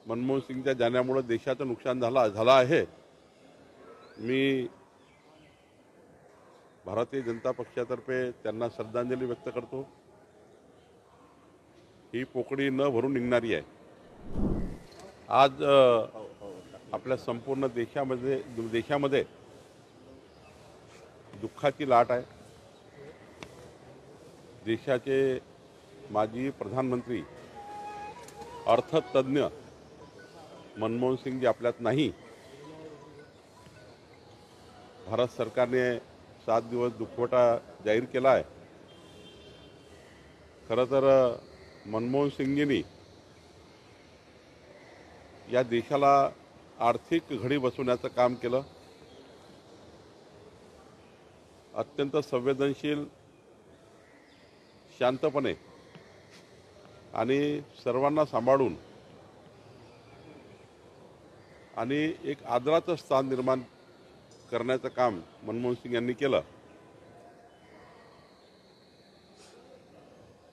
मनमोहन सिंगच्या जाण्यामुळे देशाचं नुकसान झालं आहे। मी भारतीय जनता पक्षातर्फे त्यांना श्रद्धांजली व्यक्त करतो। ही पोकळी न भरून निघणारी आहे। आज आपल्या संपूर्ण देशामध्ये दुःखाची लाट आहे। देशाचे माजी प्रधानमंत्री अर्थतज्ञ मनमोहन सिंग जी आपल्यात नाही। भारत सरकारने 7 दिवस दुखवटा जाहीर केला आहे। खरं तर मनमोहन सिंगजींनी या देशाला आर्थिक घडी बसवण्याचं काम केलं। अत्यंत संवेदनशील, शांतपणे आणि सर्वांना सांभाळून आणि एक आदराचं स्थान निर्माण करण्याचं काम मनमोहन सिंग यांनी केलं।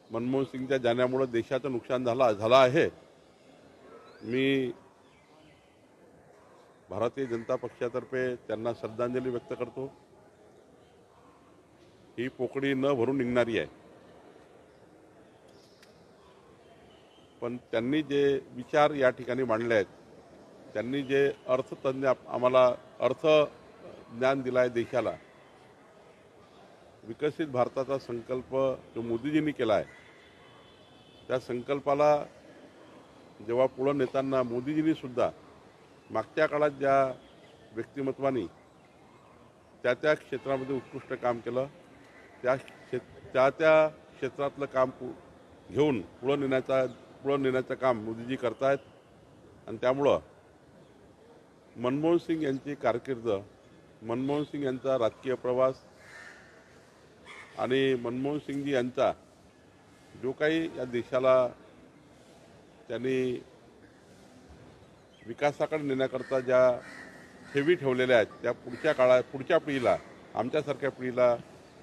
मनमोहन सिंगच्या जाण्यामुळे देशाचं नुकसान झालं आहे। मी भारतीय जनता पक्षातर्फे त्यांना श्रद्धांजली व्यक्त करतो। ही पोकळी न भरून निघणारी आहे। पण त्यांनी जे विचार या ठिकाणी मांडले आहेत, त्यांनी जे अर्थतज्ञ आम्हाला अर्थ ज्ञान दिला आहे देशाला, विकसित भारताचा संकल्प जो मोदीजींनी केला आहे, त्या संकल्पाला जेव्हा पुढे नेताना मोदीजींनी सुद्धा मागच्या काळात ज्या व्यक्तिमत्वानी त्या क्षेत्रामध्ये उत्कृष्ट काम केलं, त्या क्षेत्रातलं काम घेऊन पुढे नेण्याचं काम मोदीजी करतायत। आणि त्यामुळं मनमोहन सिंग यांची कारकीर्द, मनमोहन सिंग यांचा राजकीय प्रवास आणि मनमोहन सिंगजी यांचा जो काही या देशाला त्यांनी विकासाकडे नेण्याकरता ज्या ठेवी ठेवलेल्या आहेत, त्या पुढच्या पिढीला, आमच्यासारख्या पिढीला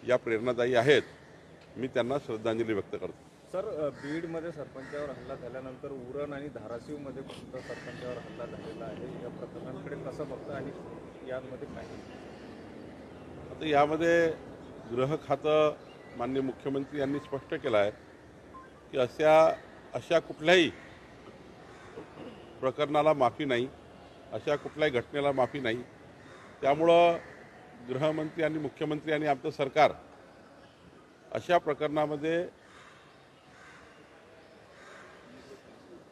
या प्रेरणादायी आहेत। मी त्यांना श्रद्धांजली व्यक्त करतो। सर, बीडमध्ये सरपंचावर हल्ला झाल्यानंतर उरण आणि धाराशिवमध्ये सुद्धा सरपंचावर हल्ला झालेला आहे। या प्रकरणांकडे कसं बघता आणि यामध्ये काय? आता यामध्ये गृह खातं माननीय मुख्यमंत्री यांनी स्पष्ट केलं आहे की अशा कुठल्याही प्रकरणाला माफी नाही, अशा कुठल्याही घटनेला माफी नाही। त्यामुळं गृहमंत्री आणि मुख्यमंत्री आणि आमचं सरकार अशा प्रकरणामध्ये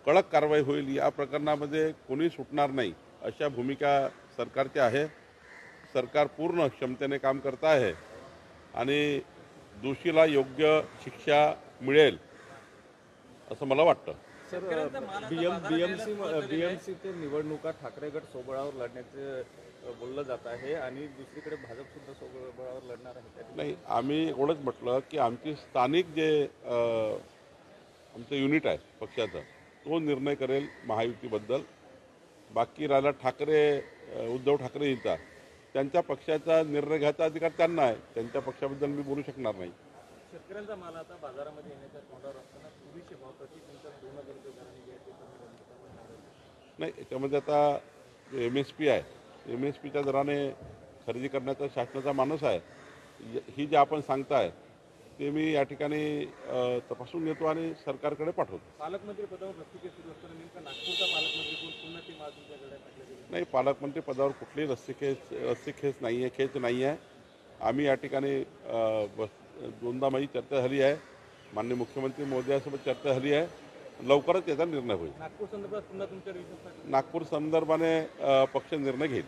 कडक कारवाई होईल, या प्रकरणामध्ये कोणी सुटणार नाही, अशा भूमिका सरकारची आहे। सरकार पूर्ण क्षमतेने काम करत आहे आणि दोषीला योग्य शिक्षा मिळेल असं मला वाटतं। सर, बीएमसी ते निवडणुका ठाकरे गट सोबळावर लढण्याचे बोललं जात आहे आणि दुसरीकडे भाजप सुद्धा सोबळावर लढणार आहे। नाही, आम्ही एवढंच म्हटलं की आमची स्थानिक जे आमचं युनिट आहे पक्षाचं, तो निर्णय करेल महायुतीबद्दल। बाकी राहिला उद्धव ठाकरेंचा, त्यांच्या पक्षाचा निर्णय घ्यायचा अधिकार त्यांना आहे। त्यांच्या पक्षाबद्दल मी बोलू शकणार नाही। शेतकऱ्यांचा माल आता बाजारामध्ये येण्याच्या तोंडावर असताना पूर्वीचे भाव प्रति क्विंटल 2000 रुपये दराने नाही, याच्यामध्ये आता MSP आहे, MSPच्या दराने खरेदी करण्याचा शासनाचा मानस आहे। ही जे आपण सांगताय ते मी या ठिकाणी तपासून घेतो आणि सरकारकडे पाठवतो। पालकमंत्री पदावर रस्सीखेच सुरू असताना नेमका नागपूरचा पालकमंत्री कोण पुन्हा ती माल तुमच्याकडे टाकली? नाही, पालकमंत्री पदावर कुठलीही रस्सीखेच नाही आहे, खेच नाही आहे। आम्ही या ठिकाणी दोनदा माझी चर्चा झाली आहे, माननीय मुख्यमंत्री महोदयासोबत चर्चा झाली आहे। लवकरच याचा निर्णय होईल। नागपूर संदर्भात पुन्हा तुमच्या विश्वास? नागपूर संदर्भाने पक्ष निर्णय घेईल।